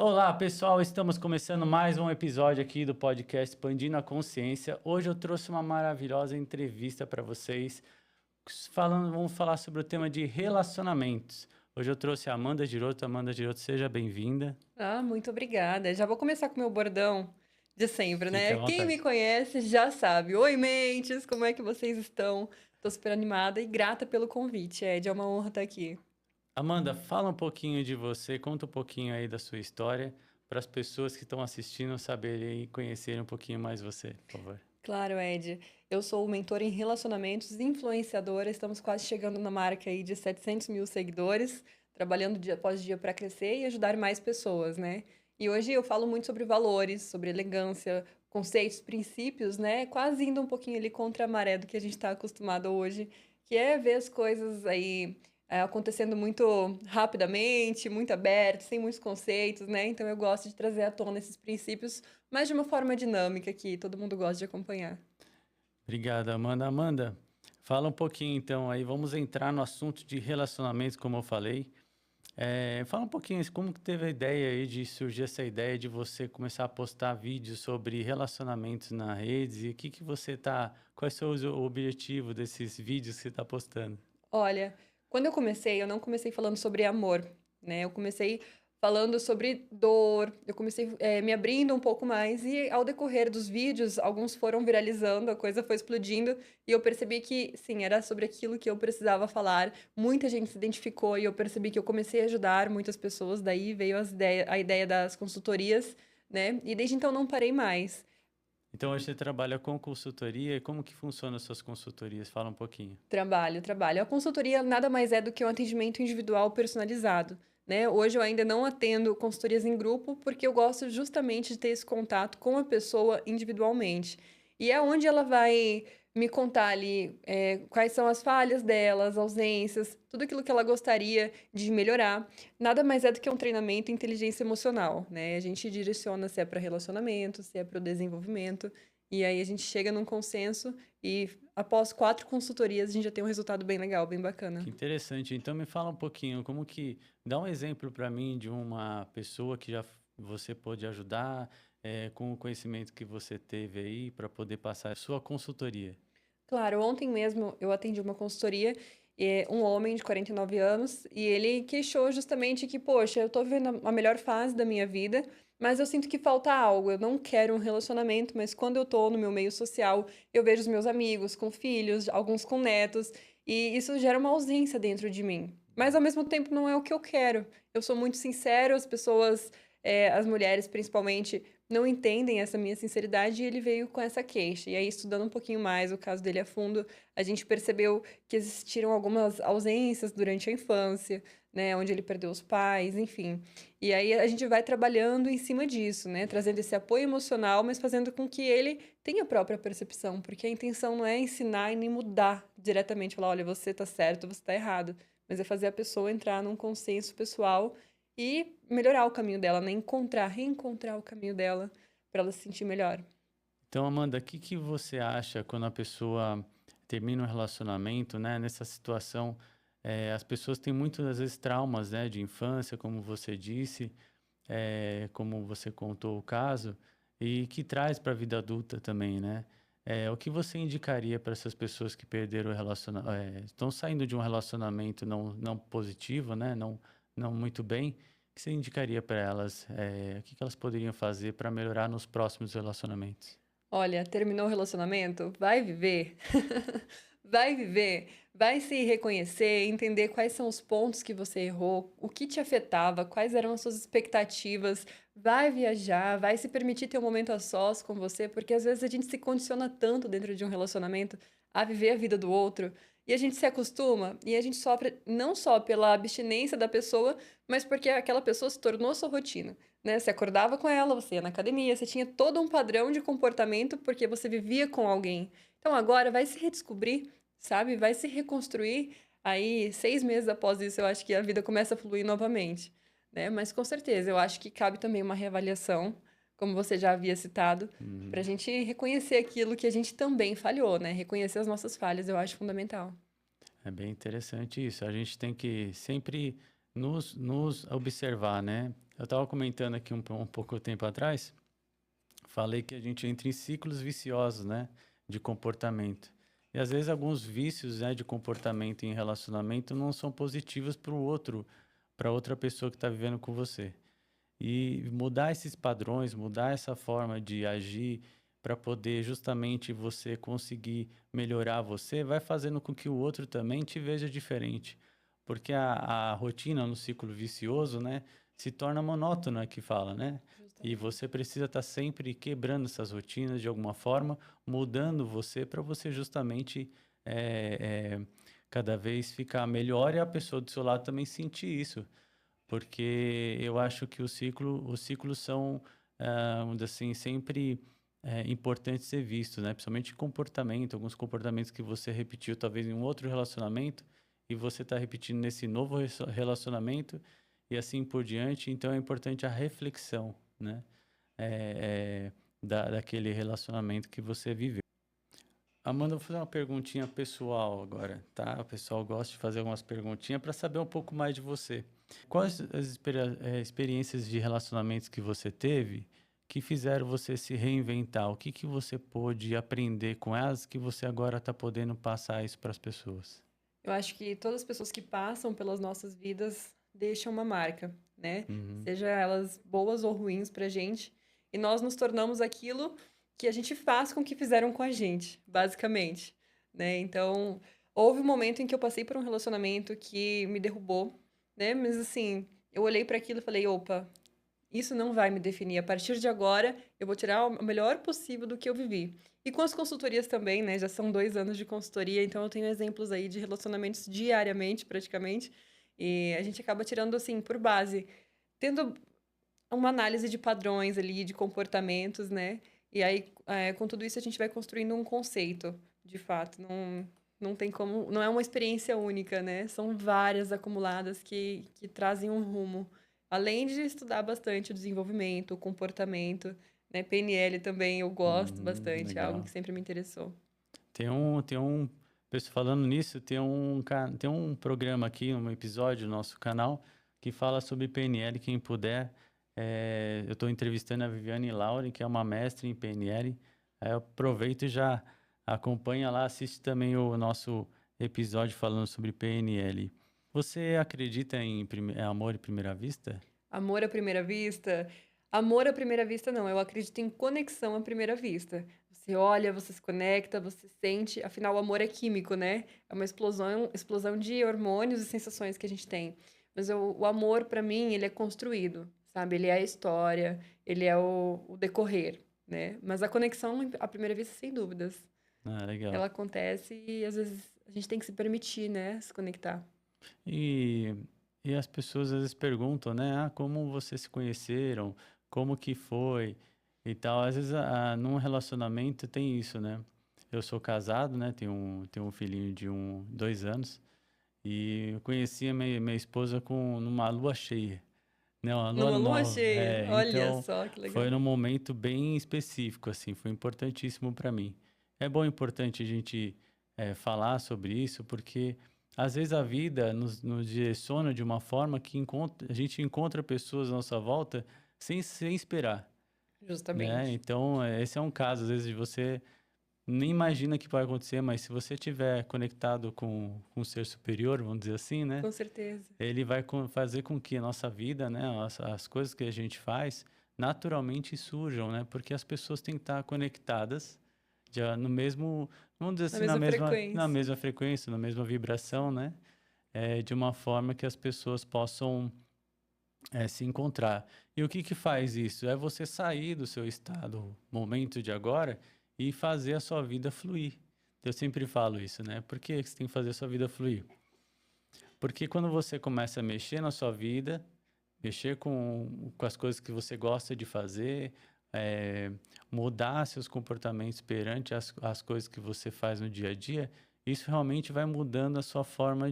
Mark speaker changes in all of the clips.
Speaker 1: Olá, pessoal, estamos começando mais um episódio aqui do podcast Expandindo a Consciência. Hoje eu trouxe uma maravilhosa entrevista para vocês, vamos falar sobre o tema de relacionamentos. Hoje eu trouxe a Amanda Giroto. Amanda Giroto, seja bem-vinda.
Speaker 2: Muito obrigada. Já vou começar com o meu bordão de sempre,
Speaker 1: Fique
Speaker 2: né?
Speaker 1: à
Speaker 2: Quem me
Speaker 1: vontade.
Speaker 2: conhece já sabe. Oi, mentes, como é que vocês estão? Tô super animada e grata pelo convite, Ed. É uma honra estar aqui.
Speaker 1: Amanda, fala um pouquinho de você, conta um pouquinho aí da sua história, para as pessoas que estão assistindo saberem e conhecerem um pouquinho mais você, por favor.
Speaker 2: Claro, Ed. Eu sou mentora em relacionamentos, influenciadora. Estamos quase chegando na marca aí de 700 mil seguidores, trabalhando dia após dia para crescer e ajudar mais pessoas, né? E hoje eu falo muito sobre valores, sobre elegância, conceitos, princípios, né? Quase indo um pouquinho ali contra a maré do que a gente está acostumado hoje, que é ver as coisas aí acontecendo muito rapidamente, muito aberto, sem muitos conceitos, né? Então eu gosto de trazer à tona esses princípios mas de uma forma dinâmica que todo mundo gosta de acompanhar.
Speaker 1: Obrigado, Amanda. Amanda, fala um pouquinho então aí, vamos entrar no assunto de relacionamentos, como eu falei. Fala um pouquinho como que teve a ideia aí de surgir essa ideia de você começar a postar vídeos sobre relacionamentos na redes e quais são os objetivos desses vídeos que você está postando?
Speaker 2: Olha, quando eu não comecei falando sobre amor, né? Eu comecei falando sobre dor, eu comecei me abrindo um pouco mais, e ao decorrer dos vídeos, alguns foram viralizando, a coisa foi explodindo, e eu percebi que, sim, era sobre aquilo que eu precisava falar. Muita gente se identificou e eu percebi que eu comecei a ajudar muitas pessoas, daí veio a ideia das consultorias, né? E desde então não parei mais.
Speaker 1: Então hoje você trabalha com consultoria e como que funcionam as suas consultorias? Fala um pouquinho.
Speaker 2: Trabalho. A consultoria nada mais é do que um atendimento individual personalizado, né? Hoje eu ainda não atendo consultorias em grupo porque eu gosto justamente de ter esse contato com a pessoa individualmente. E é onde ela vai me contar ali quais são as falhas dela, as ausências, tudo aquilo que ela gostaria de melhorar. Nada mais é do que um treinamento em inteligência emocional, né? A gente direciona se é para relacionamento, se é para o desenvolvimento. E aí a gente chega num consenso e após 4 consultorias a gente já tem um resultado bem legal, bem bacana.
Speaker 1: Que interessante. Então me fala um pouquinho, dá um exemplo para mim de uma pessoa que você pôde ajudar, com o conhecimento que você teve aí para poder passar a sua consultoria.
Speaker 2: Claro, ontem mesmo eu atendi uma consultoria, um homem de 49 anos, e ele queixou justamente que, poxa, eu tô vivendo a melhor fase da minha vida, mas eu sinto que falta algo. Eu não quero um relacionamento, mas quando eu tô no meu meio social, eu vejo os meus amigos com filhos, alguns com netos, e isso gera uma ausência dentro de mim. Mas ao mesmo tempo não é o que eu quero. Eu sou muito sincero, as pessoas, as mulheres principalmente, não entendem essa minha sinceridade e ele veio com essa queixa. E aí, estudando um pouquinho mais o caso dele a fundo, a gente percebeu que existiram algumas ausências durante a infância, né, onde ele perdeu os pais, enfim. E aí a gente vai trabalhando em cima disso, né, trazendo esse apoio emocional, mas fazendo com que ele tenha a própria percepção, porque a intenção não é ensinar e nem mudar diretamente, falar, olha, você tá certo, você tá errado, mas é fazer a pessoa entrar num consenso pessoal e melhorar o caminho dela, né? Reencontrar o caminho dela para ela se sentir melhor.
Speaker 1: Então, Amanda, o que que você acha quando a pessoa termina um relacionamento, né? Nessa situação, as pessoas têm muitas vezes traumas, né, de infância, como você disse, como você contou o caso, e que traz para a vida adulta também, né? O que você indicaria para essas pessoas que perderam o relacionamento, estão saindo de um relacionamento não positivo, né? Não muito bem, o que você indicaria para elas? O que que elas poderiam fazer para melhorar nos próximos relacionamentos?
Speaker 2: Olha, terminou o relacionamento? Vai viver. Vai viver, vai se reconhecer, entender quais são os pontos que você errou, o que te afetava, quais eram as suas expectativas. Vai viajar, vai se permitir ter um momento a sós com você, porque às vezes a gente se condiciona tanto dentro de um relacionamento a viver a vida do outro, e a gente se acostuma e a gente sofre não só pela abstinência da pessoa, mas porque aquela pessoa se tornou sua rotina, né? Você acordava com ela, você ia na academia, você tinha todo um padrão de comportamento porque você vivia com alguém. Então agora vai se redescobrir, sabe? Vai se reconstruir. Aí, 6 meses após isso, eu acho que a vida começa a fluir novamente, né? Mas com certeza, eu acho que cabe também uma reavaliação, como você já havia citado, para a
Speaker 1: Uhum.
Speaker 2: gente reconhecer aquilo que a gente também falhou, né? Reconhecer as nossas falhas, eu acho fundamental.
Speaker 1: É bem interessante isso. A gente tem que sempre nos observar, né? Eu estava comentando aqui um pouco tempo atrás, falei que a gente entra em ciclos viciosos, né, de comportamento. E às vezes alguns vícios, né, de comportamento em relacionamento não são positivos para o outro, para outra pessoa que está vivendo com você. E mudar esses padrões, mudar essa forma de agir para poder justamente você conseguir melhorar você, vai fazendo com que o outro também te veja diferente. Porque a rotina no ciclo vicioso, né, se torna monótona, que fala, né? E
Speaker 2: Justamente.
Speaker 1: você precisa estar sempre quebrando essas rotinas de alguma forma, mudando você para você justamente cada vez ficar melhor e a pessoa do seu lado também sentir isso. Porque eu acho que os ciclos são, vamos dizer assim, sempre importantes ser vistos, né? Principalmente em comportamento, alguns comportamentos que você repetiu talvez em um outro relacionamento e você está repetindo nesse novo relacionamento e assim por diante. Então é importante a reflexão, né? Daquele relacionamento que você viveu. Amanda, eu vou fazer uma perguntinha pessoal agora, tá? O pessoal gosta de fazer algumas perguntinhas para saber um pouco mais de você. Quais as experiências de relacionamentos que você teve que fizeram você se reinventar? O que que você pôde aprender com elas que você agora está podendo passar isso para as pessoas?
Speaker 2: Eu acho que todas as pessoas que passam pelas nossas vidas deixam uma marca, né?
Speaker 1: Uhum,
Speaker 2: Seja elas boas ou ruins pra gente. E nós nos tornamos aquilo que a gente faz com o que fizeram com a gente, basicamente, né? Então, houve um momento em que eu passei por um relacionamento que me derrubou, né? Mas assim, eu olhei para aquilo e falei, opa, isso não vai me definir. A partir de agora, eu vou tirar o melhor possível do que eu vivi. E com as consultorias também, né? Já são 2 anos de consultoria, então eu tenho exemplos aí de relacionamentos diariamente, praticamente. E a gente acaba tirando, assim, por base, tendo uma análise de padrões ali, de comportamentos, né? E aí, com tudo isso, a gente vai construindo um conceito, de fato. Não tem como. Não é uma experiência única, né? São várias acumuladas que trazem um rumo. Além de estudar bastante o desenvolvimento, o comportamento, né? PNL também eu gosto bastante, é algo
Speaker 1: legal.
Speaker 2: que sempre me interessou.
Speaker 1: Pessoal, falando nisso, tem um programa aqui, um episódio do nosso canal que fala sobre PNL, quem puder. Eu estou entrevistando a Viviane Lauren, que é uma mestre em PNL. Aí eu aproveito e já acompanha lá, assiste também o nosso episódio falando sobre PNL. Você acredita em amor à primeira vista?
Speaker 2: Amor à primeira vista? Amor à primeira vista, não. Eu acredito em conexão à primeira vista. Você olha, você se conecta, você sente. Afinal, o amor é químico, né? É uma explosão de hormônios e sensações que a gente tem. Mas o amor, pra mim, ele é construído, sabe? Ele é a história, ele é o decorrer, né? Mas a conexão à primeira vista, sem dúvidas.
Speaker 1: Ah, legal.
Speaker 2: Ela acontece e às vezes a gente tem que se permitir, né? Se conectar.
Speaker 1: E, e as pessoas às vezes perguntam, né? Ah, como vocês se conheceram? Como que foi? E tal. Às vezes, num relacionamento tem isso, né? Eu sou casado, né? Tenho um filhinho de 2 anos. E eu conheci a minha esposa numa lua cheia. Não, a lua
Speaker 2: Numa lua
Speaker 1: nova.
Speaker 2: cheia, olha
Speaker 1: Então,
Speaker 2: só que
Speaker 1: foi
Speaker 2: legal.
Speaker 1: num momento bem específico, assim. Foi importantíssimo para mim. É bom, importante a gente falar sobre isso, porque às vezes a vida nos direciona de uma forma que a gente encontra pessoas à nossa volta sem esperar, né?
Speaker 2: Justamente.
Speaker 1: Então, esse é um caso, às vezes, de você nem imagina que vai acontecer, mas se você estiver conectado com o ser superior, vamos dizer assim, né?
Speaker 2: Com certeza.
Speaker 1: Ele vai fazer com que a nossa vida, né? As coisas que a gente faz, naturalmente surjam, né? Porque as pessoas têm que estar conectadas já no mesmo, vamos dizer
Speaker 2: Na
Speaker 1: assim,
Speaker 2: mesma
Speaker 1: na
Speaker 2: frequência.
Speaker 1: mesma frequência, na mesma vibração, né? De uma forma que as pessoas possam se encontrar. E o que que faz isso? É você sair do seu estado, momento de agora, e fazer a sua vida fluir. Eu sempre falo isso, né? Por que você tem que fazer a sua vida fluir? Porque quando você começa a mexer na sua vida, mexer com as coisas que você gosta de fazer, eh, mudar seus comportamentos perante as coisas que você faz no dia a dia, isso realmente vai mudando a sua forma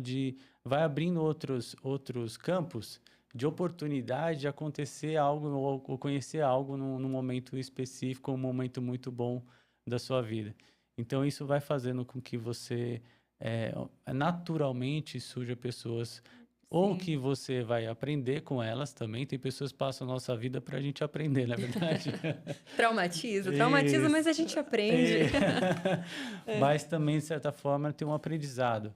Speaker 1: vai abrindo outros campos de oportunidade de acontecer algo ou conhecer algo num momento específico, um momento muito bom da sua vida. Então, isso vai fazendo com que você naturalmente surja pessoas ou
Speaker 2: Sim.
Speaker 1: que você vai aprender com elas também. Tem pessoas que passam a nossa vida para a gente aprender, na verdade.
Speaker 2: Traumatiza, traumatiza, mas
Speaker 1: Isso.
Speaker 2: a gente aprende.
Speaker 1: E-
Speaker 2: É.
Speaker 1: Mas também, de certa forma, tem um aprendizado.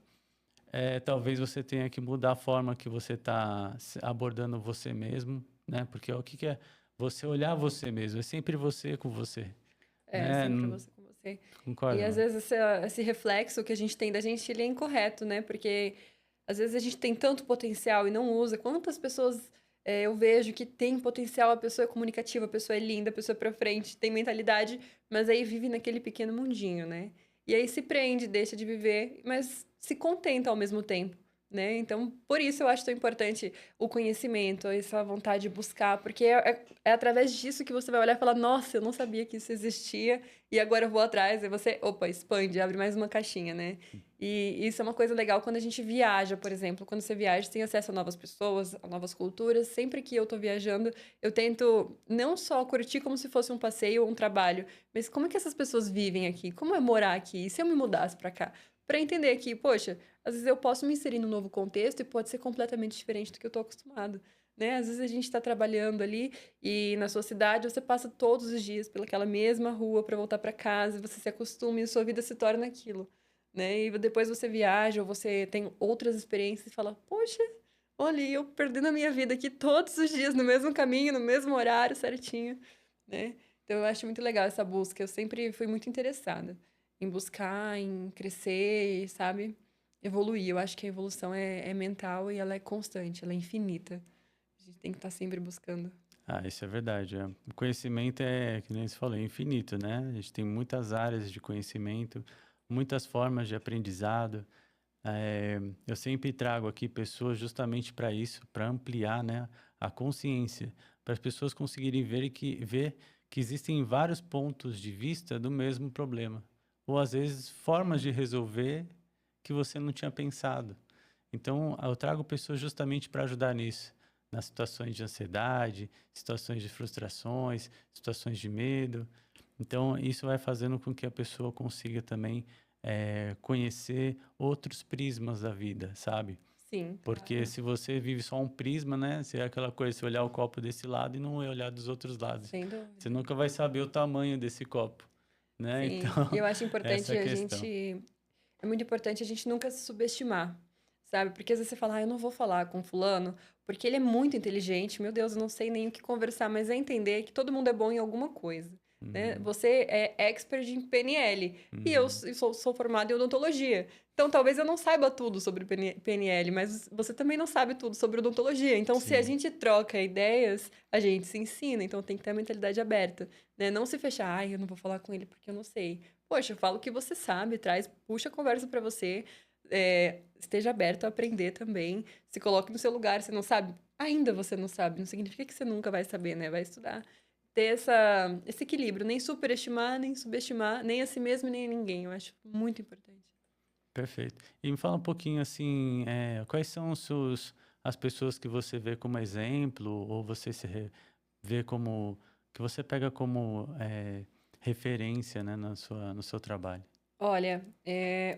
Speaker 1: Talvez você tenha que mudar a forma que você está abordando você mesmo, né? Porque o que que é você olhar você mesmo? É sempre você com você,
Speaker 2: É,
Speaker 1: né?
Speaker 2: sempre você com você. E
Speaker 1: Concorda,
Speaker 2: às
Speaker 1: mano?
Speaker 2: vezes esse reflexo que a gente tem da gente, ele é incorreto, né? Porque às vezes a gente tem tanto potencial e não usa. Quantas pessoas eu vejo que tem potencial, a pessoa é comunicativa, a pessoa é linda, a pessoa é pra frente, tem mentalidade, mas aí vive naquele pequeno mundinho, né? E aí se prende, deixa de viver, mas se contenta ao mesmo tempo, né? Então, por isso eu acho tão importante o conhecimento, essa vontade de buscar, porque é através disso que você vai olhar e falar: nossa, eu não sabia que isso existia, e agora eu vou atrás. Aí você, opa, expande, abre mais uma caixinha, né? E isso é uma coisa legal quando a gente viaja, por exemplo. Quando você viaja, você tem acesso a novas pessoas, a novas culturas. Sempre que eu tô viajando, eu tento não só curtir como se fosse um passeio ou um trabalho, mas como é que essas pessoas vivem aqui? Como é morar aqui? E se eu me mudasse pra cá? Pra entender que, poxa, às vezes eu posso me inserir num novo contexto e pode ser completamente diferente do que eu tô acostumado, né? Às vezes a gente tá trabalhando ali e na sua cidade você passa todos os dias pelaquela mesma rua para voltar para casa, e você se acostuma e sua vida se torna aquilo, né? E depois você viaja ou você tem outras experiências e fala: poxa, olha, eu perdendo a minha vida aqui todos os dias no mesmo caminho, no mesmo horário certinho, né? Então eu acho muito legal essa busca. Eu sempre fui muito interessada em buscar, em crescer, sabe? Evoluir. Eu acho que a evolução é mental e ela é constante, ela é infinita. A gente tem que estar sempre buscando.
Speaker 1: Ah, isso é verdade. O conhecimento é, que nem você falou, é infinito, né? A gente tem muitas áreas de conhecimento, muitas formas de aprendizado. Eu sempre trago aqui pessoas justamente para isso, para ampliar, né, a consciência, para as pessoas conseguirem ver que existem vários pontos de vista do mesmo problema, ou às vezes formas de resolver que você não tinha pensado. Então, eu trago pessoas justamente para ajudar nisso, nas situações de ansiedade, situações de frustrações, situações de medo. Então, isso vai fazendo com que a pessoa consiga também conhecer outros prismas da vida, sabe?
Speaker 2: Sim,
Speaker 1: Porque
Speaker 2: claro.
Speaker 1: se você vive só um prisma, né? Se é aquela coisa, se olhar o copo desse lado e não olhar dos outros lados.
Speaker 2: Sem
Speaker 1: Você
Speaker 2: dúvida.
Speaker 1: nunca vai saber o tamanho desse copo, né? Então,
Speaker 2: Sim. E eu acho
Speaker 1: essa é
Speaker 2: importante
Speaker 1: a
Speaker 2: a
Speaker 1: questão.
Speaker 2: gente. É muito importante a gente nunca se subestimar, sabe? Porque às vezes você fala: eu não vou falar com fulano, porque ele é muito inteligente, meu Deus, eu não sei nem o que conversar, mas é entender que todo mundo é bom em alguma coisa, né?
Speaker 1: Uhum,
Speaker 2: Você é expert em PNL e eu
Speaker 1: uhum.
Speaker 2: sou formada em odontologia. Então, talvez eu não saiba tudo sobre PNL, mas você também não sabe tudo sobre odontologia. Então, se a
Speaker 1: Sim.
Speaker 2: gente troca ideias, a gente se ensina. Então, tem que ter a mentalidade aberta, né? Não se fechar: ai, eu não vou falar com ele porque eu não sei. Poxa, fala o que você sabe, traz, puxa a conversa para você, esteja aberto a aprender também, se coloque no seu lugar, você não sabe, ainda você não sabe, não significa que você nunca vai saber, né? Vai estudar. Ter esse equilíbrio, nem superestimar, nem subestimar, nem a si mesmo, nem a ninguém. Eu acho muito importante.
Speaker 1: Perfeito. E me fala um pouquinho assim, quais são as pessoas que você vê como exemplo, ou você vê como, que você pega como referência, né, no seu trabalho?
Speaker 2: Olha,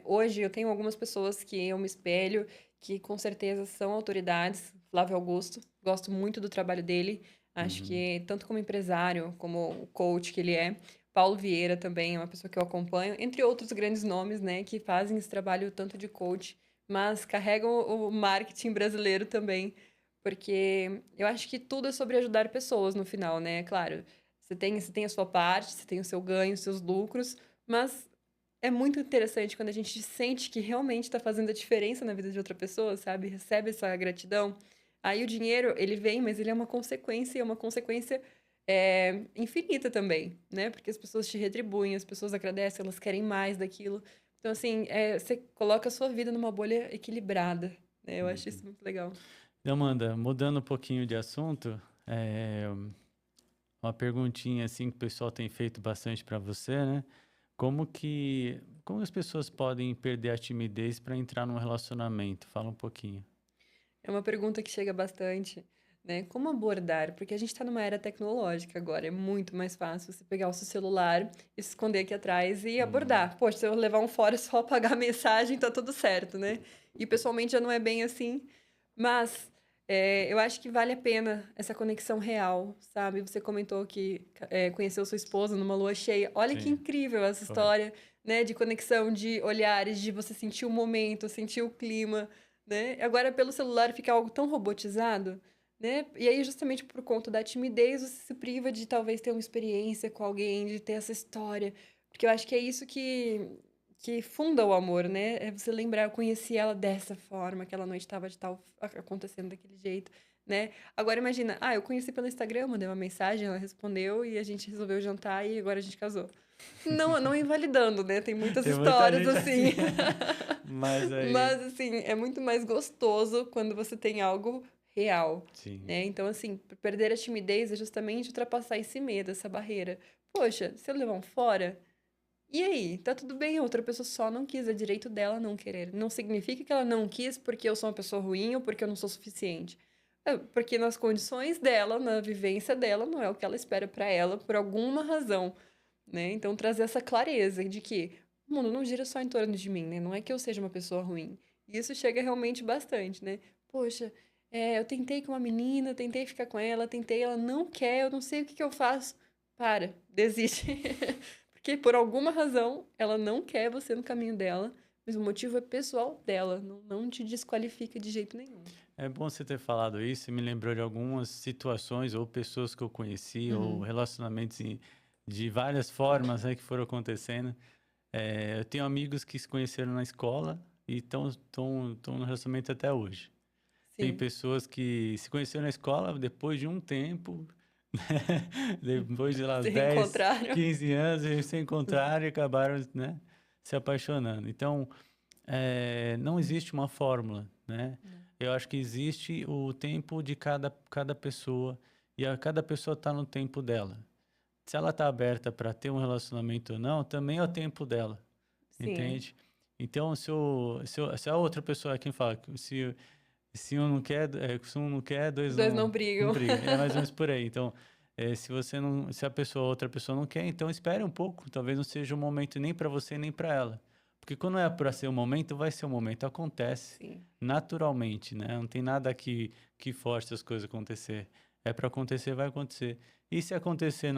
Speaker 2: hoje eu tenho algumas pessoas que eu me espelho, que com certeza são autoridades. Flávio Augusto, gosto muito do trabalho dele. Acho
Speaker 1: Uhum,
Speaker 2: que tanto como empresário, como o coach que ele é. Paulo Vieira também é uma pessoa que eu acompanho, entre outros grandes nomes, né, que fazem esse trabalho tanto de coach, mas carregam o marketing brasileiro também, porque eu acho que tudo é sobre ajudar pessoas no final, né? Claro, você tem a sua parte, você tem o seu ganho, os seus lucros, mas é muito interessante quando a gente sente que realmente está fazendo a diferença na vida de outra pessoa, sabe? Recebe essa gratidão. Aí o dinheiro, ele vem, mas ele é uma consequência, e é uma consequência infinita também, né? Porque as pessoas te retribuem, as pessoas agradecem, elas querem mais daquilo. Então, assim, você coloca a sua vida numa bolha equilibrada, né? Eu acho
Speaker 1: uhum.
Speaker 2: isso muito legal.
Speaker 1: E, Amanda, mudando um pouquinho de assunto, uma perguntinha assim que o pessoal tem feito bastante para você, né? Como as pessoas podem perder a timidez para entrar num relacionamento? Fala um pouquinho.
Speaker 2: É uma pergunta que chega bastante, né? Como abordar? Porque a gente está numa era tecnológica agora, é muito mais fácil você pegar o seu celular, e se esconder aqui atrás e
Speaker 1: Uhum,
Speaker 2: abordar. Poxa, se eu levar um fora, é só apagar a mensagem, tá tudo certo, né? E pessoalmente já não é bem assim, Mas eu acho que vale a pena essa conexão real, sabe? Você comentou que conheceu sua esposa numa lua cheia. Olha que
Speaker 1: Sim,
Speaker 2: incrível essa
Speaker 1: foi.
Speaker 2: história, né? De conexão de olhares, de você sentir o momento, sentir o clima, né? Agora, pelo celular fica algo tão robotizado, né? E aí, justamente por conta da timidez, você se priva de talvez ter uma experiência com alguém, de ter essa história. Porque eu acho que é isso que funda o amor, né? É você lembrar, eu conheci ela dessa forma, aquela noite estava de tal acontecendo daquele jeito, né? Agora imagina, eu conheci pelo Instagram, mandei uma mensagem, ela respondeu e a gente resolveu jantar e agora a gente casou. Não, não invalidando, né? Tem muitas
Speaker 1: Tem muita
Speaker 2: histórias
Speaker 1: gente
Speaker 2: assim.
Speaker 1: assim, mas aí,
Speaker 2: Mas assim, é muito mais gostoso quando você tem algo real,
Speaker 1: sim.
Speaker 2: né? Então assim, perder a timidez é justamente ultrapassar esse medo, essa barreira. Poxa, se eu levar um fora, e aí, tá tudo bem, a outra pessoa só não quis, é direito dela não querer. Não significa que ela não quis porque eu sou uma pessoa ruim ou porque eu não sou suficiente. É porque nas condições dela, na vivência dela, não é o que ela espera pra ela, por alguma razão, né? Então trazer essa clareza de que o mundo não gira só em torno de mim, né? Não é que eu seja uma pessoa ruim. E isso chega realmente bastante, né? Poxa, eu tentei com uma menina, tentei ficar com ela, tentei, ela não quer, eu não sei o que que eu faço. Para, desiste. Porque por alguma razão ela não quer você no caminho dela, mas o motivo é pessoal dela, não te desqualifica de jeito nenhum.
Speaker 1: É bom você ter falado isso, me lembrou de algumas situações ou pessoas que eu conheci ou
Speaker 2: Uhum.
Speaker 1: relacionamentos de várias formas, né, que foram acontecendo. Eu tenho amigos que se conheceram na escola e estão no relacionamento até hoje. Tem
Speaker 2: Sim.
Speaker 1: pessoas que se conheceram na escola depois de um tempo, né, depois de lá uns
Speaker 2: Se
Speaker 1: 10,
Speaker 2: reencontraram.
Speaker 1: 15 anos, eles se encontraram e acabaram, né, se apaixonando. Então, não existe uma fórmula, né?
Speaker 2: Não.
Speaker 1: Eu acho que existe o tempo de cada pessoa e cada pessoa está no tempo dela. Se ela está aberta para ter um relacionamento ou não, também é o tempo dela,
Speaker 2: Sim.
Speaker 1: entende? Então, se a outra pessoa é quem fala, que se um não quer, se um não quer,
Speaker 2: Os
Speaker 1: dois
Speaker 2: dois não
Speaker 1: não
Speaker 2: brigam.
Speaker 1: brigam. É mais ou menos por aí. Então, se você não, se a pessoa, outra pessoa não quer, então espere um pouco. Talvez não seja o momento nem para você nem para ela. Porque quando é para ser o momento, vai ser o momento. Acontece
Speaker 2: Sim.
Speaker 1: naturalmente, né? Não tem nada que force as coisas a acontecer. É para acontecer, vai acontecer. E se acontecer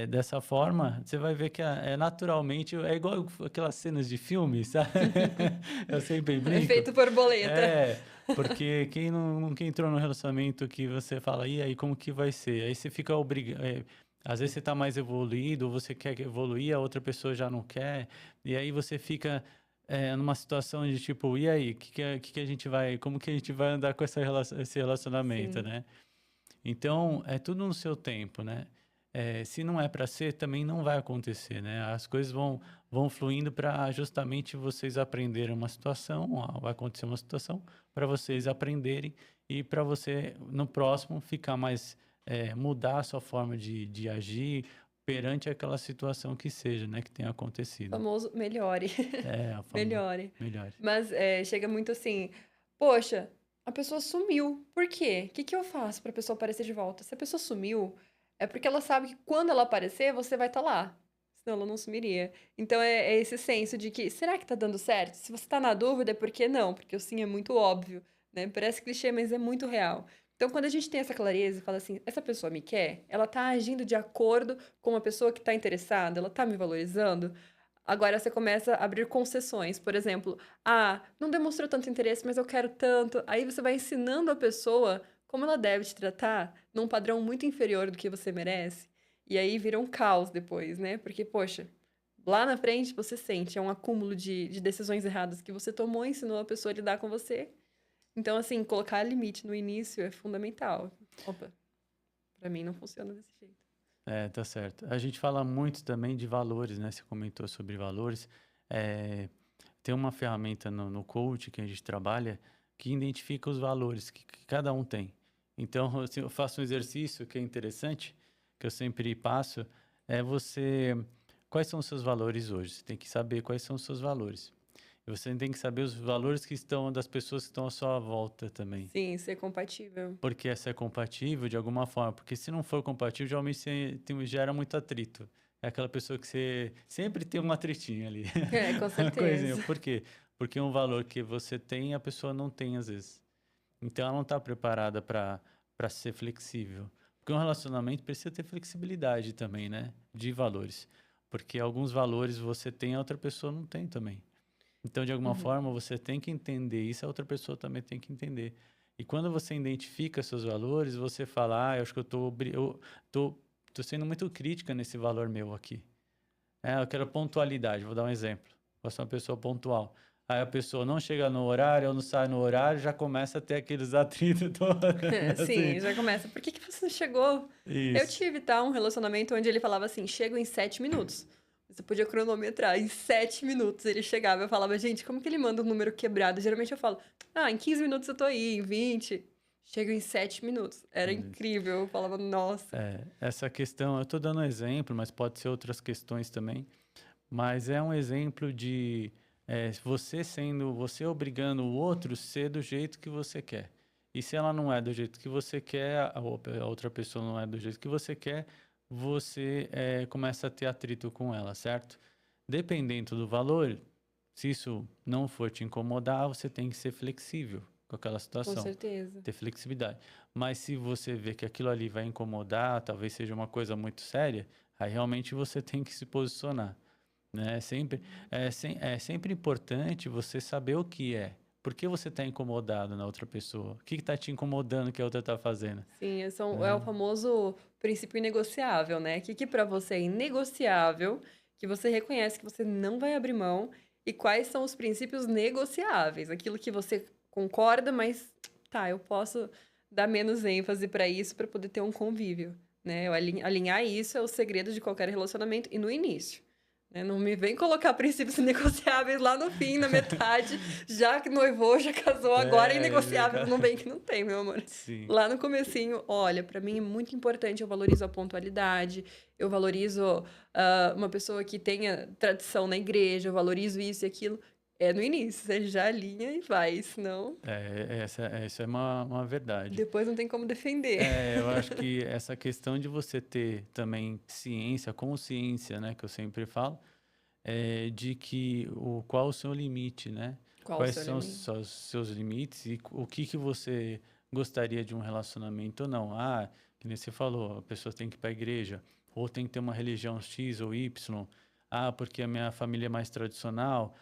Speaker 1: dessa forma, você vai ver que naturalmente é igual aquelas cenas de filme, sabe? Eu sempre brinco.
Speaker 2: Efeito borboleta.
Speaker 1: É, porque quem entrou num relacionamento que você fala, e aí, como que vai ser? Aí você fica obrigado. Às vezes você está mais evoluído, você quer evoluir, a outra pessoa já não quer, e aí você fica numa situação de tipo, e aí, que a gente vai, como que a gente vai andar com esse relacionamento,
Speaker 2: Sim.
Speaker 1: né? Então, é tudo no seu tempo, né? Se não é para ser, também não vai acontecer, né? As coisas vão fluindo para justamente vocês aprenderem uma situação, vai acontecer uma situação, para vocês aprenderem e para você, no próximo, ficar mais, mudar a sua forma de agir perante aquela situação que seja, né? Que tenha acontecido.
Speaker 2: Famoso melhore.
Speaker 1: É, a famosa
Speaker 2: Melhore.
Speaker 1: melhor.
Speaker 2: Mas chega muito assim, poxa, a pessoa sumiu. Por quê? O que que eu faço pra pessoa aparecer de volta? Se a pessoa sumiu, é porque ela sabe que quando ela aparecer, você vai estar lá. Senão ela não sumiria. Então é esse senso de que, será que tá dando certo? Se você tá na dúvida, é porque não? Porque o sim é muito óbvio, né? Parece clichê, mas é muito real. Então, quando a gente tem essa clareza e fala assim, essa pessoa me quer, ela tá agindo de acordo com uma pessoa que tá interessada, ela tá me valorizando, agora você começa a abrir concessões. Por exemplo, não demonstrou tanto interesse, mas eu quero tanto. Aí você vai ensinando a pessoa como ela deve te tratar num padrão muito inferior do que você merece. E aí vira um caos depois, né? Porque, poxa, lá na frente você sente, é um acúmulo de decisões erradas que você tomou, ensinou a pessoa a lidar com você. Então, assim, colocar limite no início é fundamental. Opa, pra mim não funciona desse jeito.
Speaker 1: Tá certo. A gente fala muito também de valores, né? Você comentou sobre valores. É, tem uma ferramenta no coach que a gente trabalha que identifica os valores que cada um tem. Então, assim, eu faço um exercício que é interessante, que eu sempre passo, é você... Quais são os seus valores hoje? Você tem que saber quais são os seus valores. E você tem que saber os valores que estão das pessoas que estão à sua volta também.
Speaker 2: Sim, ser compatível.
Speaker 1: Porque essa é compatível de alguma forma. Porque se não for compatível, geralmente gera muito atrito. É aquela pessoa que você sempre tem um atritinho ali.
Speaker 2: É, com
Speaker 1: Uma coisinha.
Speaker 2: certeza.
Speaker 1: Por quê? Porque um valor que você tem, a pessoa não tem às vezes. Então ela não está preparada para ser flexível. Porque um relacionamento precisa ter flexibilidade também, né? De valores. Porque alguns valores você tem, a outra pessoa não tem também. Então, de alguma
Speaker 2: Uhum.
Speaker 1: forma, você tem que entender isso, a outra pessoa também tem que entender. E quando você identifica seus valores, você fala, eu acho que tô, tô sendo muito crítica nesse valor meu aqui. Eu quero pontualidade, vou dar um exemplo. Eu sou uma pessoa pontual. Aí a pessoa não chega no horário, ou não sai no horário, já começa a ter aqueles atritos todos, assim.
Speaker 2: Sim, já começa. Por que que você não chegou? Eu
Speaker 1: Isso.
Speaker 2: tive, tá, um relacionamento onde ele falava assim: chego em 7 minutos. Você podia cronometrar, em 7 minutos ele chegava. Eu falava, gente, como que ele manda um número quebrado? Geralmente eu falo, em 15 minutos eu tô aí, em 20. Chego em 7 minutos. Era
Speaker 1: Isso.
Speaker 2: incrível. Eu falava, nossa.
Speaker 1: Essa questão, eu estou dando um exemplo, mas pode ser outras questões também. Mas é um exemplo de você obrigando o outro a ser do jeito que você quer. E se ela não é do jeito que você quer, a outra pessoa não é do jeito que você quer, você começa a ter atrito com ela, certo? Dependendo do valor, se isso não for te incomodar, você tem que ser flexível com aquela
Speaker 2: Com
Speaker 1: situação,
Speaker 2: certeza.
Speaker 1: ter flexibilidade. Mas se você vê que aquilo ali vai incomodar, talvez seja uma coisa muito séria, aí realmente você tem que se posicionar, né? É sempre importante você saber o que é. Por que você está incomodado na outra pessoa? O que está te incomodando que a outra está fazendo?
Speaker 2: Sim, é o
Speaker 1: Né?
Speaker 2: famoso princípio inegociável, né? Que para você é inegociável, que você reconhece que você não vai abrir mão, e quais são os princípios negociáveis, aquilo que você concorda, mas tá, eu posso dar menos ênfase para isso para poder ter um convívio, né? Alinhar isso é o segredo de qualquer relacionamento e no início. Né? Não me vem colocar princípios negociáveis lá no fim, na metade, já que noivou, já casou, agora é inegociável. Não vem que não tem, meu amor.
Speaker 1: Sim.
Speaker 2: Lá no comecinho, olha, pra mim é muito importante, eu valorizo a pontualidade, eu valorizo uma pessoa que tenha tradição na igreja, eu valorizo isso e aquilo. É no início, você já alinha e vai, senão
Speaker 1: Isso é uma verdade.
Speaker 2: depois não tem como defender.
Speaker 1: Eu acho que essa questão de você ter também ciência, consciência, né, que eu sempre falo, de que qual o seu limite, né?
Speaker 2: Qual o
Speaker 1: Quais
Speaker 2: seu
Speaker 1: são os
Speaker 2: limite?
Speaker 1: seus limites e o que que você gostaria de um relacionamento ou não. Que nem você falou, a pessoa tem que ir para a igreja, ou tem que ter uma religião X ou Y. Porque a minha família é mais tradicional.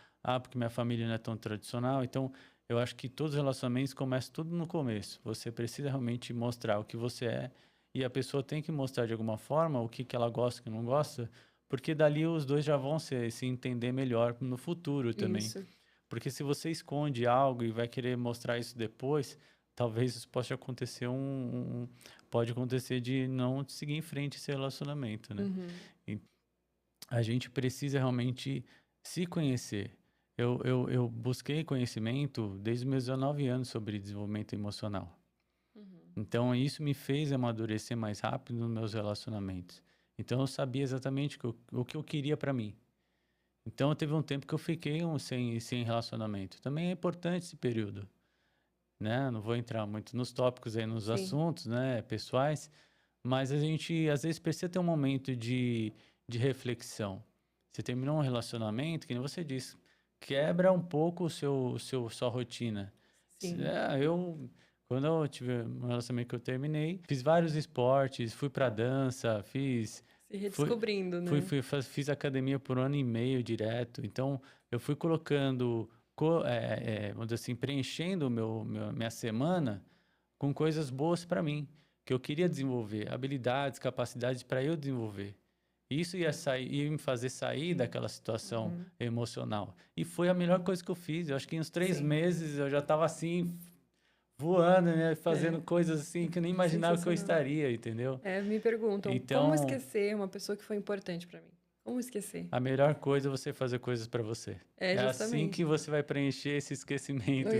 Speaker 1: Porque minha família não é tão tradicional. Então, eu acho que todos os relacionamentos começam tudo no começo. Você precisa realmente mostrar o que você é e a pessoa tem que mostrar de alguma forma o que que ela gosta e o que não gosta, porque dali os dois já vão se entender melhor no futuro também.
Speaker 2: Isso.
Speaker 1: Porque se você esconde algo e vai querer mostrar isso depois, talvez isso possa acontecer pode acontecer de não seguir em frente esse relacionamento, né?
Speaker 2: Uhum.
Speaker 1: E a gente precisa realmente se conhecer. Eu busquei conhecimento desde os meus 19 anos sobre desenvolvimento emocional.
Speaker 2: Uhum.
Speaker 1: Então, isso me fez amadurecer mais rápido nos meus relacionamentos. Então, eu sabia exatamente o que eu queria para mim. Então, teve um tempo que eu fiquei sem relacionamento. Também é importante esse período, né? Não vou entrar muito nos tópicos aí, nos
Speaker 2: Sim.
Speaker 1: assuntos, né, pessoais, mas a gente, às vezes, precisa ter um momento de reflexão. Você terminou um relacionamento, que nem você disse, quebra um pouco sua rotina.
Speaker 2: Sim.
Speaker 1: Quando eu tive um relacionamento que eu terminei, fiz vários esportes, fui pra dança,
Speaker 2: Se
Speaker 1: fui,
Speaker 2: redescobrindo, né?
Speaker 1: fiz academia por 1 ano e meio direto. Então, eu fui colocando, vamos dizer assim, preenchendo minha semana com coisas boas para mim, que eu queria desenvolver, habilidades, capacidades para eu desenvolver. Isso ia me fazer sair daquela situação
Speaker 2: Uhum.
Speaker 1: emocional. E foi a melhor coisa que eu fiz. Eu acho que em uns 3 meses eu já estava assim, voando, né? Fazendo
Speaker 2: É,
Speaker 1: coisas assim que eu nem imaginava que eu
Speaker 2: sensacional.
Speaker 1: estaria, entendeu?
Speaker 2: Me perguntam, como
Speaker 1: Então,
Speaker 2: esquecer uma pessoa que foi importante pra mim? Como esquecer?
Speaker 1: a melhor coisa é você fazer coisas para você.
Speaker 2: É,
Speaker 1: É assim que
Speaker 2: justamente.
Speaker 1: você vai preencher esse
Speaker 2: Não
Speaker 1: esquecimento.
Speaker 2: eu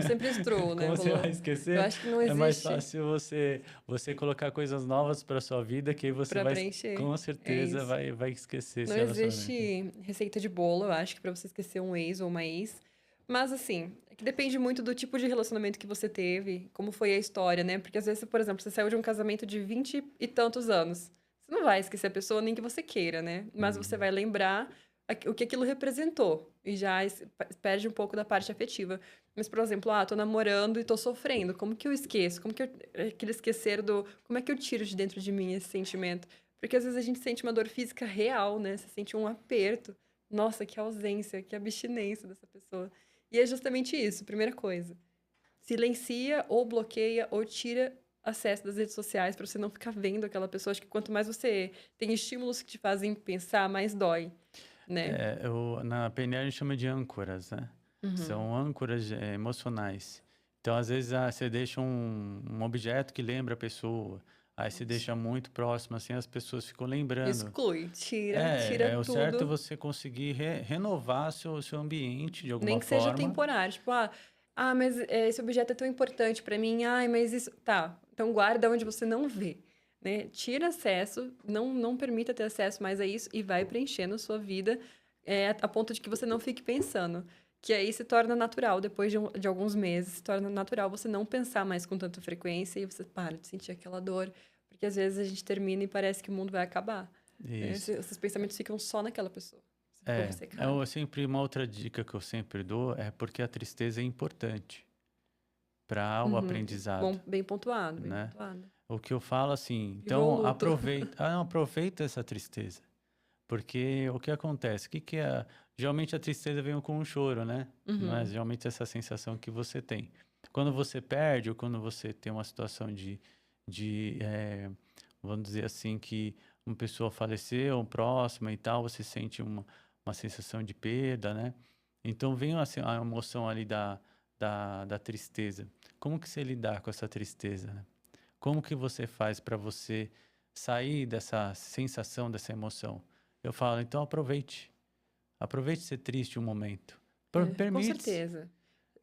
Speaker 2: sempre instruo, né?
Speaker 1: Como você vai
Speaker 2: Falou, eu
Speaker 1: esquecer?
Speaker 2: acho que não
Speaker 1: É mais
Speaker 2: existe
Speaker 1: fácil você colocar coisas novas para sua vida, que aí você
Speaker 2: pra
Speaker 1: vai,
Speaker 2: preencher.
Speaker 1: com
Speaker 2: É
Speaker 1: certeza,
Speaker 2: isso.
Speaker 1: vai esquecer
Speaker 2: Não
Speaker 1: esse relacionamento.
Speaker 2: existe receita de bolo, eu acho que pra você esquecer um ex ou uma ex. Mas assim, é que depende muito do tipo de relacionamento que você teve, como foi a história, né? Porque às vezes, por exemplo, você saiu de um casamento de 20 e tantos anos. Você não vai esquecer a pessoa nem que você queira, né? Mas você
Speaker 1: Uhum.
Speaker 2: vai lembrar, o que aquilo representou. E já perde um pouco da parte afetiva. Mas, por exemplo, tô namorando e tô sofrendo. Como que eu esqueço? Como que aquele esquecer do... Como é que eu tiro de dentro de mim esse sentimento? Porque às vezes a gente sente uma dor física real, né? Você sente um aperto. Nossa, que ausência, que abstinência dessa pessoa. E é justamente isso, primeira coisa. Silencia ou bloqueia ou tira acesso das redes sociais para você não ficar vendo aquela pessoa. Acho que quanto mais você tem estímulos que te fazem pensar, mais dói, né?
Speaker 1: Na PNL a gente chama de âncoras, né?
Speaker 2: Uhum.
Speaker 1: São âncoras emocionais. Então, às vezes, você deixa um objeto que lembra a pessoa. Aí você
Speaker 2: Isso.
Speaker 1: deixa muito próximo, assim, as pessoas ficam lembrando.
Speaker 2: Exclui, tira
Speaker 1: O certo é
Speaker 2: tudo.
Speaker 1: você conseguir renovar seu ambiente de
Speaker 2: Nem
Speaker 1: alguma
Speaker 2: que seja
Speaker 1: forma.
Speaker 2: temporário. Tipo, mas esse objeto é tão importante para mim. Ai, mas isso. Tá, então guarda onde você não vê. Né? Tira acesso, não permita ter acesso mais a isso e vai preenchendo a sua vida a ponto de que você não fique pensando. Que aí se torna natural, depois de alguns meses, se torna natural você não pensar mais com tanta frequência e você para de sentir aquela dor. Porque às vezes a gente termina e parece que o mundo vai acabar. Né?
Speaker 1: Isso.
Speaker 2: Esses pensamentos ficam só naquela pessoa. Ficou obcecado.
Speaker 1: Sempre uma outra dica que eu sempre dou é porque a tristeza é importante para o
Speaker 2: Uhum.
Speaker 1: aprendizado,
Speaker 2: Bom, bem pontuado, bem
Speaker 1: né?
Speaker 2: pontuado.
Speaker 1: O que eu falo assim,
Speaker 2: Viva o
Speaker 1: então
Speaker 2: luto.
Speaker 1: aproveita essa tristeza, porque o que acontece? Geralmente a tristeza vem com um choro, né? Não é
Speaker 2: Uhum.
Speaker 1: geralmente essa sensação que você tem. Quando você perde ou quando você tem uma situação de vamos dizer assim, que uma pessoa faleceu, próxima e tal, você sente uma sensação de perda, né? Então vem assim, a emoção ali da tristeza. Como que você lidar com essa tristeza, né? Como que você faz para você sair dessa sensação, dessa emoção? Eu falo, então aproveite. Aproveite ser triste um momento.
Speaker 2: Com
Speaker 1: Permite-se,
Speaker 2: certeza.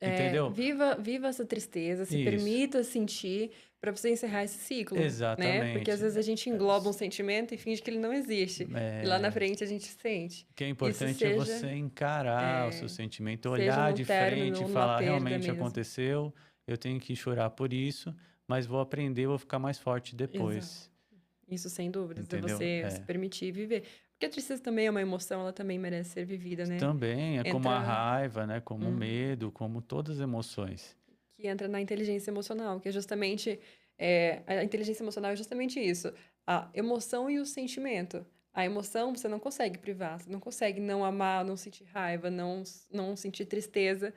Speaker 1: entendeu?
Speaker 2: Viva essa tristeza, se
Speaker 1: Isso,
Speaker 2: permita sentir para você encerrar esse ciclo, né? Porque às
Speaker 1: exatamente.
Speaker 2: vezes a gente engloba um sentimento e finge que ele não existe. E lá na
Speaker 1: É,
Speaker 2: frente a gente sente.
Speaker 1: o que é
Speaker 2: Isso
Speaker 1: importante é você encarar o seu sentimento,
Speaker 2: seja
Speaker 1: olhar
Speaker 2: num
Speaker 1: de frente
Speaker 2: término
Speaker 1: e
Speaker 2: ou numa
Speaker 1: falar,
Speaker 2: perda
Speaker 1: realmente
Speaker 2: mesmo.
Speaker 1: aconteceu, eu tenho que chorar por isso, mas vou aprender, vou ficar mais forte
Speaker 2: Exato.
Speaker 1: depois.
Speaker 2: Isso sem dúvidas, é
Speaker 1: Entendeu?
Speaker 2: você se permitir viver. Porque a tristeza também é uma emoção, ela também merece ser vivida, né?
Speaker 1: Também é como a
Speaker 2: Entra.
Speaker 1: raiva, né? Como o
Speaker 2: Uhum.
Speaker 1: medo, como todas as emoções.
Speaker 2: Que entra na inteligência emocional, que é justamente a inteligência emocional é justamente isso, a emoção e o sentimento. A emoção você não consegue privar, você não consegue não amar, não sentir raiva, não sentir tristeza,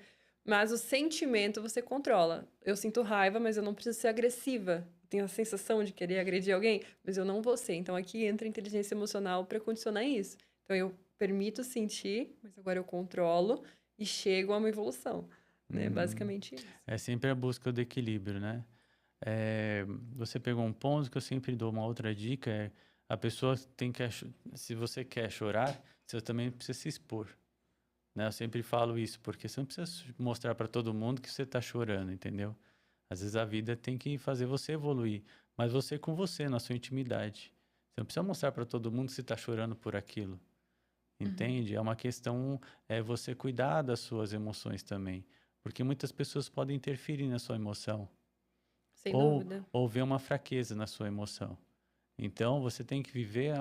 Speaker 2: mas o sentimento você controla. Eu sinto raiva, mas eu não preciso ser agressiva. Tenho a sensação de querer agredir alguém, mas eu não vou ser. Então aqui entra a inteligência emocional para condicionar isso. Então eu permito sentir, mas agora eu controlo e chego a uma evolução, né?
Speaker 1: Uhum.
Speaker 2: Basicamente isso.
Speaker 1: É sempre a busca do equilíbrio, né? É, você pegou um ponto que eu sempre dou uma outra dica, a pessoa tem que, se você quer chorar, você também precisa se expor, né? Eu sempre falo isso, porque você não precisa mostrar para todo mundo que você está chorando, entendeu? Às vezes a vida tem que fazer você evoluir, mas você com você, na sua intimidade. Você não precisa mostrar para todo mundo que você está chorando por aquilo.
Speaker 2: Uhum.
Speaker 1: Entende? É uma questão, você cuidar das suas emoções também. Porque muitas pessoas podem interferir na sua emoção.
Speaker 2: Sem
Speaker 1: Ou,
Speaker 2: dúvida.
Speaker 1: ou ver uma fraqueza na sua emoção. Então, você tem que viver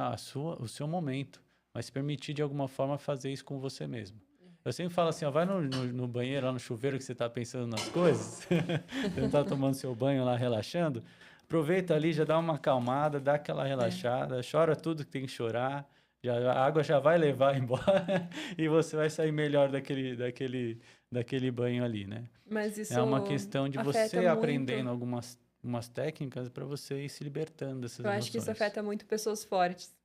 Speaker 1: o seu momento. Mas se permitir, de alguma forma, fazer isso com você mesmo. Eu sempre falo assim, ó, vai no banheiro, lá no chuveiro, que você está pensando nas coisas. Você não está tomando seu banho lá, relaxando. Aproveita ali, já dá uma acalmada, dá aquela
Speaker 2: É.
Speaker 1: relaxada, chora tudo que tem que chorar. A água já vai levar embora e você vai sair melhor daquele banho ali, né?
Speaker 2: Mas
Speaker 1: É
Speaker 2: isso
Speaker 1: uma questão de
Speaker 2: afeta
Speaker 1: você aprendendo
Speaker 2: muito.
Speaker 1: umas técnicas para você ir se libertando dessas
Speaker 2: Eu acho que isso
Speaker 1: emoções.
Speaker 2: afeta muito pessoas fortes.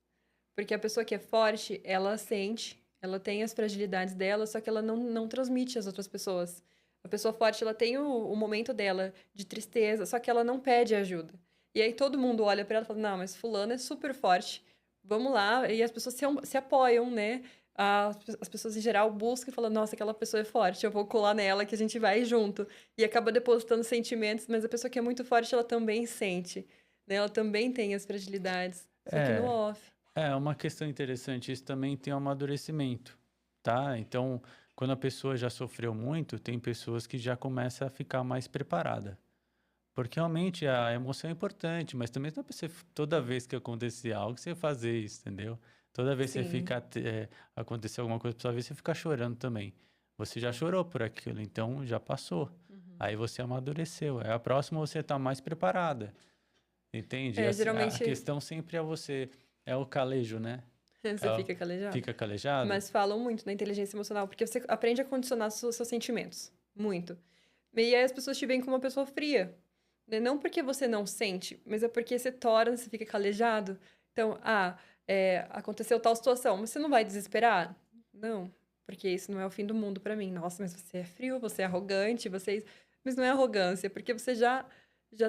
Speaker 2: Porque a pessoa que é forte, ela sente, ela tem as fragilidades dela, só que ela não transmite às outras pessoas. A pessoa forte, ela tem o momento dela de tristeza, só que ela não pede ajuda. E aí todo mundo olha pra ela e fala: Não, mas fulano é super forte. Vamos lá. E as pessoas se apoiam, né? As pessoas em geral buscam e falam: Nossa, aquela pessoa é forte, eu vou colar nela que a gente vai junto. E acaba depositando sentimentos, mas a pessoa que é muito forte, ela também sente, né? Ela também tem as fragilidades, só que no
Speaker 1: É,
Speaker 2: off.
Speaker 1: é uma questão interessante. Isso também tem um amadurecimento, tá? Então, quando a pessoa já sofreu muito, tem pessoas que já começam a ficar mais preparada. Porque realmente a emoção é importante, mas também não é pra você, toda vez que acontecer algo, você fazer isso, entendeu? Toda vez que você
Speaker 2: Sim.
Speaker 1: fica, acontecer alguma coisa pra sua vida, você fica chorando também. Você já chorou por aquilo, então já passou.
Speaker 2: Uhum.
Speaker 1: Aí você amadureceu. Aí a próxima você tá mais preparada, entende? E
Speaker 2: É,
Speaker 1: assim, a
Speaker 2: geralmente
Speaker 1: questão sempre é você, é o calejo, né? É
Speaker 2: você
Speaker 1: o,
Speaker 2: fica calejado.
Speaker 1: fica calejado.
Speaker 2: Mas falam muito na inteligência emocional, porque você aprende a condicionar seus sentimentos. Muito. E aí as pessoas te veem como uma pessoa fria. Né? Não porque você não sente, mas é porque você torna, você fica calejado. Então, aconteceu tal situação, mas você não vai desesperar? Não, porque isso não é o fim do mundo pra mim. Nossa, mas você é frio, você é arrogante, Mas não é arrogância, porque você já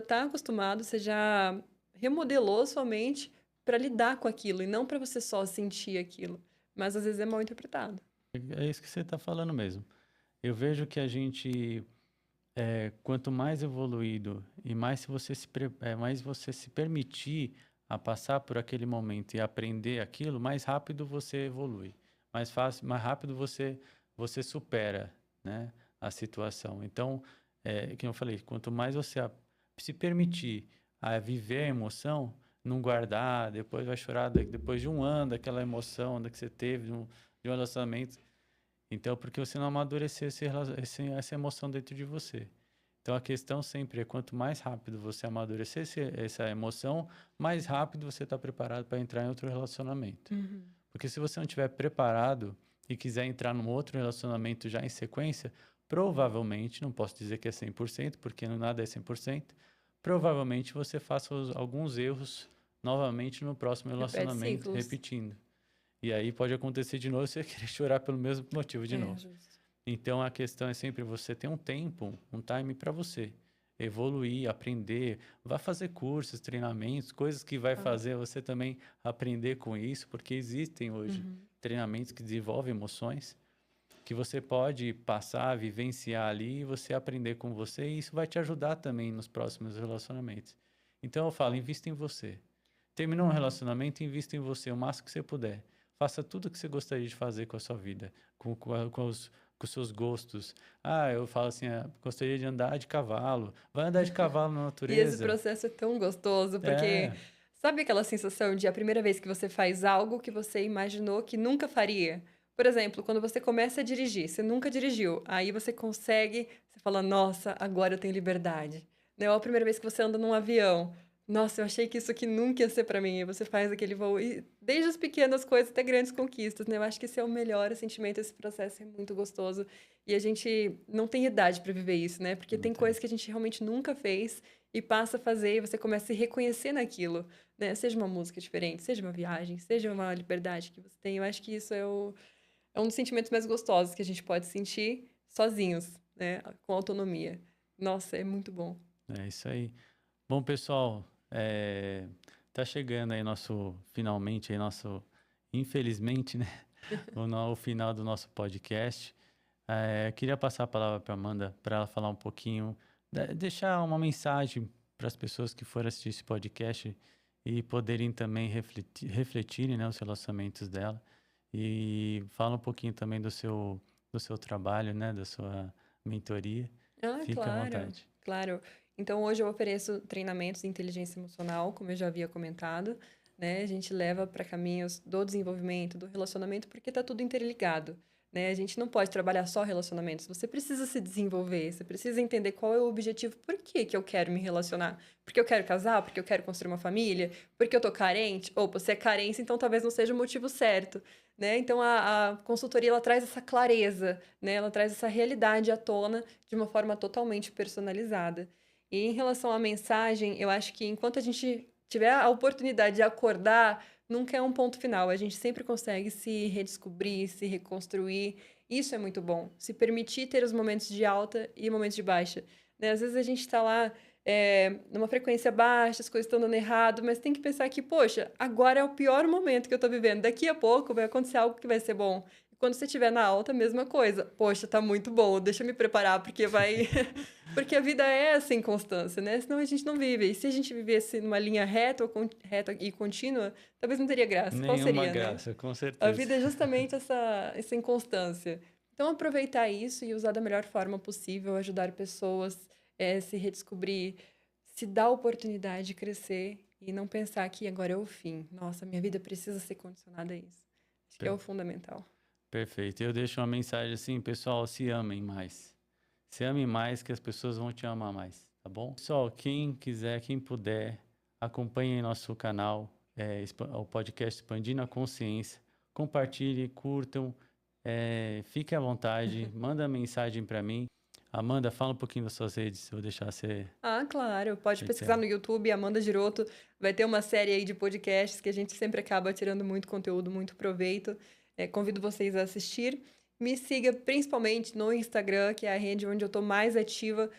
Speaker 2: tá acostumado, você já remodelou sua mente pra lidar com aquilo, e não pra você só sentir aquilo. Mas às vezes é mal interpretado.
Speaker 1: É isso que você está falando mesmo. Eu vejo que a gente, quanto mais evoluído e mais se você mais você se permitir a passar por aquele momento e aprender aquilo, mais rápido você evolui, mais fácil, mais rápido você supera, né, a situação. Então, que eu falei, quanto mais você se permitir a viver a emoção, não guardar, depois vai chorar depois de um ano daquela emoção que você teve de um relacionamento. Então, porque você não amadureceu essa emoção dentro de você. Então, a questão sempre é quanto mais rápido você amadurecer essa emoção, mais rápido você está preparado para entrar em outro relacionamento.
Speaker 2: Uhum.
Speaker 1: Porque se você não estiver preparado e quiser entrar num outro relacionamento já em sequência, provavelmente, não posso dizer que é 100%, porque nada é 100%, provavelmente você faça alguns erros novamente no próximo
Speaker 2: Repete
Speaker 1: relacionamento,
Speaker 2: ciclos.
Speaker 1: repetindo. E aí pode acontecer de novo você querer chorar pelo mesmo motivo de
Speaker 2: É,
Speaker 1: novo.
Speaker 2: justo.
Speaker 1: Então a questão é sempre você ter um tempo, um time para você evoluir, aprender, vá fazer cursos, treinamentos, coisas que vai
Speaker 2: Ah,
Speaker 1: fazer você também aprender com isso, porque existem hoje
Speaker 2: uhum.
Speaker 1: treinamentos que desenvolvem emoções que você pode passar, vivenciar ali e você aprender com você e isso vai te ajudar também nos próximos relacionamentos. Então eu falo, invista em você. Terminou um relacionamento, invista em você o máximo que você puder. Faça tudo o que você gostaria de fazer com a sua vida, com os seus gostos. Ah, eu falo assim, gostaria de andar de cavalo. Vai andar de cavalo na
Speaker 2: E esse
Speaker 1: natureza.
Speaker 2: processo é tão gostoso, porque
Speaker 1: É,
Speaker 2: sabe aquela sensação de a primeira vez que você faz algo que você imaginou que nunca faria? Por exemplo, quando você começa a dirigir, você nunca dirigiu, aí você consegue, você fala, nossa, agora eu tenho liberdade. Né? Ou a primeira vez que você anda num avião, nossa, eu achei que isso aqui nunca ia ser pra mim, e você faz aquele voo, e desde as pequenas coisas até grandes conquistas, né? Eu acho que esse é o melhor sentimento, esse processo é muito gostoso, e a gente não tem idade pra viver isso, né? Porque
Speaker 1: não
Speaker 2: tem
Speaker 1: tem.
Speaker 2: coisas que a gente realmente nunca fez, e passa a fazer e você começa a se reconhecer naquilo, né? Seja uma música diferente, seja uma viagem, seja uma liberdade que você tem. Eu acho que isso é um dos sentimentos mais gostosos que a gente pode sentir sozinhos, né? Com autonomia. Nossa, é muito bom.
Speaker 1: É isso aí. Bom, pessoal, tá chegando aí finalmente aí infelizmente, né, o final do nosso podcast. Queria passar a palavra para Amanda para ela falar um pouquinho, deixar uma mensagem para as pessoas que forem assistir esse podcast e poderem também refletirem, né, os relacionamentos dela e fala um pouquinho também do seu trabalho, né, da sua mentoria.
Speaker 2: Ah,
Speaker 1: Fique à
Speaker 2: claro,
Speaker 1: vontade.
Speaker 2: claro. Então, hoje eu ofereço treinamentos de inteligência emocional, como eu já havia comentado, né? A gente leva para caminhos do desenvolvimento, do relacionamento, porque tá tudo interligado, né? A gente não pode trabalhar só relacionamentos. Você precisa se desenvolver, você precisa entender qual é o objetivo, por que que eu quero me relacionar? Porque eu quero casar? Porque eu quero construir uma família? Porque eu tô carente? Opa, se é carência, então talvez não seja o motivo certo, né? Então, a consultoria, ela traz essa clareza, né? Ela traz essa realidade à tona de uma forma totalmente personalizada. E em relação à mensagem, eu acho que enquanto a gente tiver a oportunidade de acordar, nunca é um ponto final. A gente sempre consegue se redescobrir, se reconstruir. Isso é muito bom. Se permitir ter os momentos de alta e momentos de baixa. Né? Às vezes a gente está lá numa frequência baixa, as coisas estão dando errado, mas tem que pensar que, poxa, agora é o pior momento que eu estou vivendo. Daqui a pouco vai acontecer algo que vai ser bom. Quando você estiver na alta, mesma coisa. Poxa, tá muito bom, deixa eu me preparar, porque vai. Porque a vida é essa inconstância, né? Senão a gente não vive. E se a gente vivesse numa linha reta, reta e contínua, talvez não teria graça. Qual
Speaker 1: Nenhuma
Speaker 2: seria, né?
Speaker 1: graça, com
Speaker 2: A
Speaker 1: certeza.
Speaker 2: vida é justamente essa inconstância. Então, aproveitar isso e usar da melhor forma possível, ajudar pessoas a se redescobrir, se dar a oportunidade de crescer e não pensar que agora é o fim. Nossa, minha vida precisa ser condicionada a isso. Acho que é o fundamental.
Speaker 1: Perfeito. Eu deixo uma mensagem assim, pessoal, se amem mais. Se amem mais que as pessoas vão te amar mais, tá bom? Pessoal, quem quiser, quem puder, acompanhe nosso canal, o podcast Expandindo a Consciência. Compartilhem, curtam, fiquem à vontade, manda mensagem para mim. Amanda, fala um pouquinho das suas redes, eu vou deixar você
Speaker 2: Claro, pode pesquisar
Speaker 1: encerrar.
Speaker 2: no YouTube, Amanda Giroto. Vai ter uma série aí de podcasts que a gente sempre acaba tirando muito conteúdo, muito proveito. Convido vocês a assistir. Me siga principalmente no Instagram, que é a rede onde eu tô mais ativa,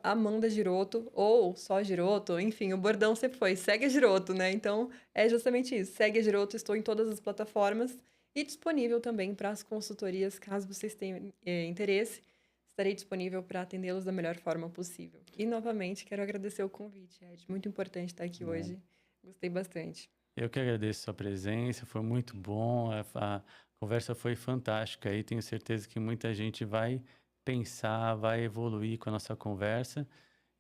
Speaker 2: @Amanda Giroto, ou só Giroto, enfim, o bordão sempre foi, segue a Giroto, né? Então, é justamente isso, segue a Giroto, estou em todas as plataformas e disponível também para as consultorias, caso vocês tenham interesse. Estarei disponível para atendê-los da melhor forma possível. E, novamente, quero agradecer o convite, Ed. Muito importante estar aqui
Speaker 1: Né?
Speaker 2: hoje. Gostei bastante.
Speaker 1: Eu que agradeço a sua presença, foi muito bom, a conversa foi fantástica e tenho certeza que muita gente vai pensar, vai evoluir com a nossa conversa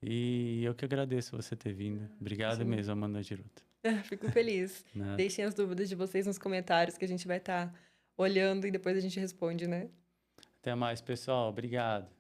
Speaker 1: e eu que agradeço você ter vindo. Obrigado
Speaker 2: Imagina.
Speaker 1: mesmo, Amanda Giroto.
Speaker 2: Fico feliz.
Speaker 1: Nada.
Speaker 2: Deixem as dúvidas de vocês nos comentários que a gente vai estar olhando e depois a gente responde, né?
Speaker 1: Até mais, pessoal. Obrigado.